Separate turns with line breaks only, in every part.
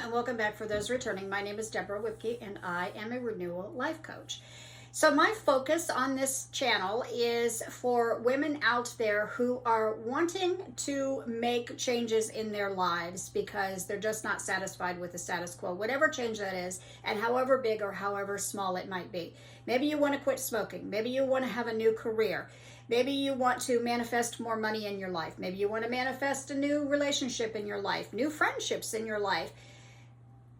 and welcome back for those returning. My name is Deborah Whipke and I am a renewal life coach. So my focus on this channel is for women out there who are wanting to make changes in their lives because they're just not satisfied with the status quo, whatever change that is, and however big or however small it might be. Maybe you want to quit smoking. Maybe you want to have a new career. Maybe you want to manifest more money in your life. Maybe you want to manifest a new relationship in your life, new friendships in your life.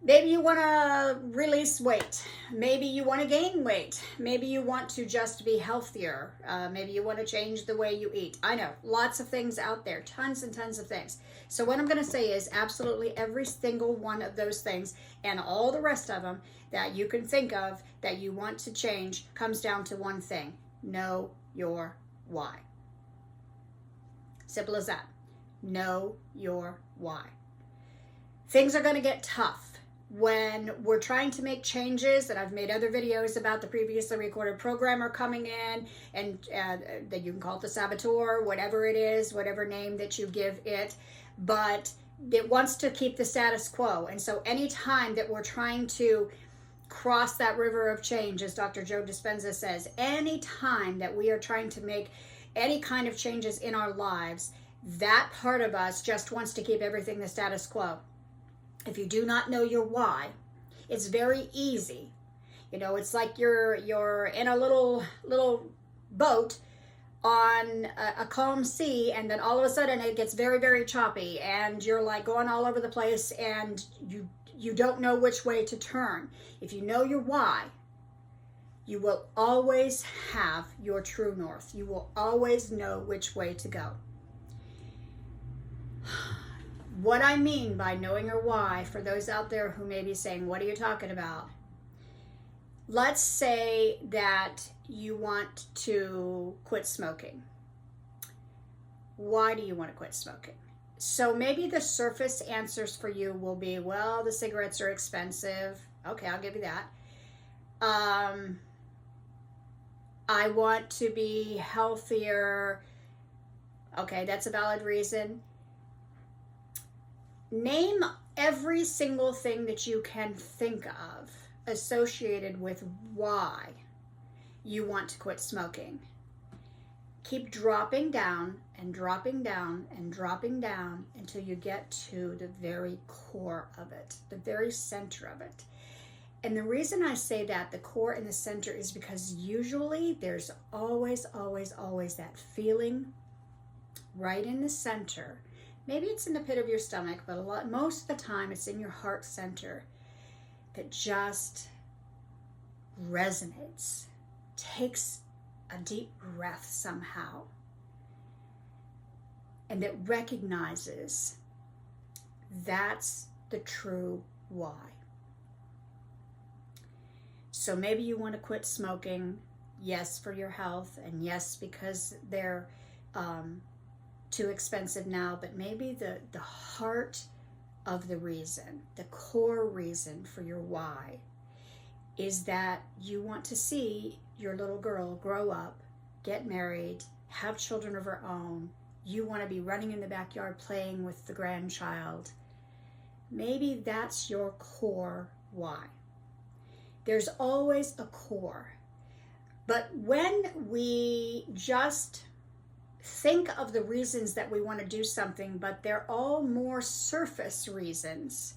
Maybe you want to release weight. Maybe you want to gain weight. Maybe you want to just be healthier. Maybe you want to change the way you eat. I know, lots of things out there, tons and tons of things. So what I'm going to say is absolutely every single one of those things and all the rest of them that you can think of that you want to change comes down to one thing. Know your why. Simple as that. Know your why. Things are going to get tough when we're trying to make changes, and I've made other videos about the previously recorded programmer coming in, and that you can call it the saboteur, whatever it is, whatever name that you give it, but it wants to keep the status quo. And so anytime that we're trying to cross that river of change, as Dr. Joe Dispenza says, anytime that we are trying to make any kind of changes in our lives, that part of us just wants to keep everything the status quo. If you do not know your why, it's very easy. You know, it's like you're in a little boat on a calm sea, and then all of a sudden it gets very, very choppy, and you're like going all over the place, and you don't know which way to turn. If you know your why, you will always have your true north. You will always know which way to go. What I mean by knowing your why, for those out there who may be saying, what are you talking about? Let's say that you want to quit smoking. Why do you want to quit smoking? So maybe the surface answers for you will be, well, the cigarettes are expensive. Okay, I'll give you that. I want to be healthier. Okay, that's a valid reason. Name every single thing that you can think of associated with why you want to quit smoking. Keep dropping down and dropping down and dropping down until you get to the very core of it, the very center of it. And the reason I say that, the core and the center, is because usually there's always, always, always that feeling right in the center. Maybe it's in the pit of your stomach, but most of the time it's in your heart center that just resonates, takes a deep breath somehow, and that recognizes that's the true why. So maybe you want to quit smoking, yes, for your health, and yes, because they're too expensive now, but maybe the heart of the reason, the core reason for your why, is that you want to see your little girl grow up, get married, have children of her own. You want to be running in the backyard playing with the grandchild. Maybe that's your core why. There's always a core. But when we just think of the reasons that we want to do something, but they're all more surface reasons,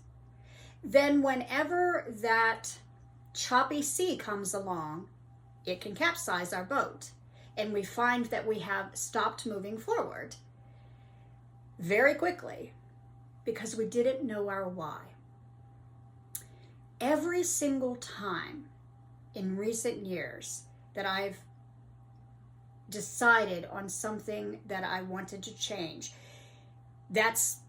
then whenever that choppy sea comes along, it can capsize our boat, and we find that we have stopped moving forward very quickly because we didn't know our why. Every single time in recent years that I've decided on something that I wanted to change, that's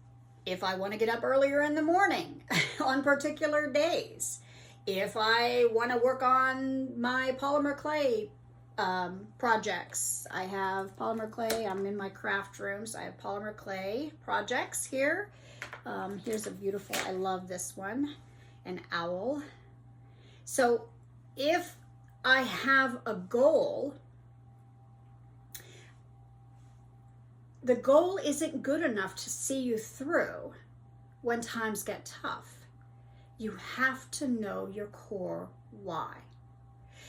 if I want to get up earlier in the morning on particular days, if I want to work on my polymer clay projects. I have polymer clay. I'm in my craft room, so I have polymer clay projects here. Here's a beautiful, I love this one, an owl. So if I have a goal, the goal isn't good enough to see you through when times get tough. you have to know your core why.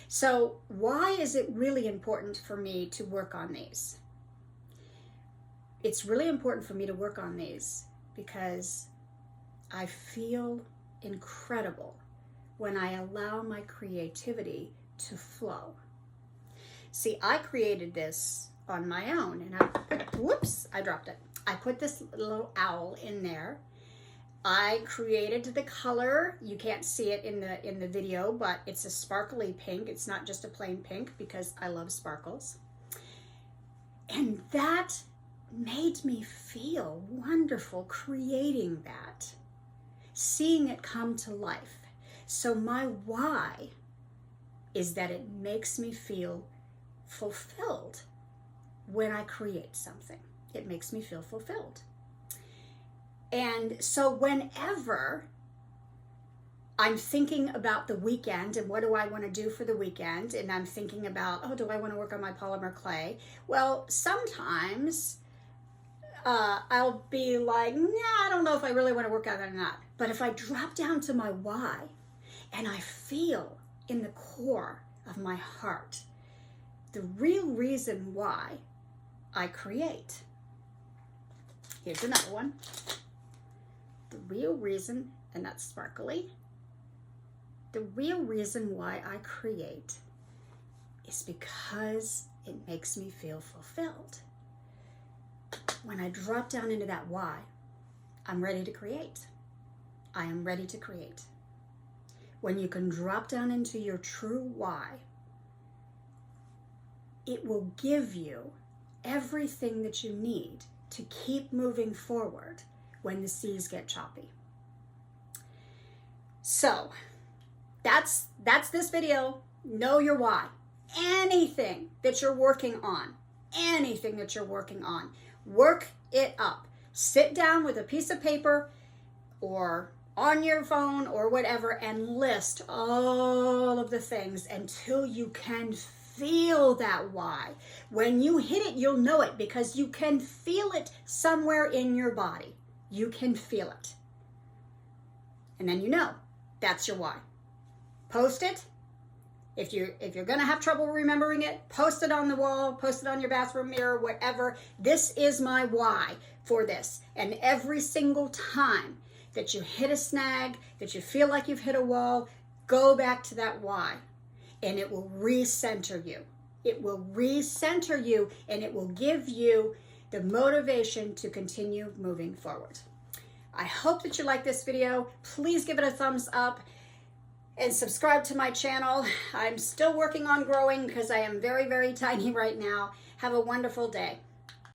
So why is it really important for me to work on these? It's really important for me to work on these because I feel incredible when I allow my creativity to flow. See, I created this on my own, and whoops, I dropped it. I put this little owl in there. I created the color. You can't see it in the video, but it's a sparkly pink. It's not just a plain pink because I love sparkles. And that made me feel wonderful creating that, seeing it come to life. So my why is that it makes me feel fulfilled when I create something. It makes me feel fulfilled. And so whenever I'm thinking about the weekend and what do I want to do for the weekend, and I'm thinking about, oh, do I want to work on my polymer clay? Well, sometimes I'll be like, nah, I don't know if I really want to work on that or not. But if I drop down to my why and I feel in the core of my heart the real reason why I create. Here's another one. The real reason, and that's sparkly. The real reason why I create is because it makes me feel fulfilled. When I drop down into that why, I'm ready to create. I am ready to create. When you can drop down into your true why, it will give you everything that you need to keep moving forward when the seas get choppy. So that's this video. Know your why. Anything that you're working on, work it up. Sit down with a piece of paper or on your phone or whatever and list all of the things until you can feel that why. When you hit it, you'll know it because you can feel it somewhere in your body. You can feel it. And then you know that's your why. Post it. If you're going to have trouble remembering it, post it on the wall, post it on your bathroom mirror, whatever. This is my why for this. And every single time that you hit a snag, that you feel like you've hit a wall, go back to that why. And it will recenter you. It will recenter you, and it will give you the motivation to continue moving forward. I hope that you like this video. Please give it a thumbs up and subscribe to my channel. I'm still working on growing because I am very, very tiny right now. Have a wonderful day.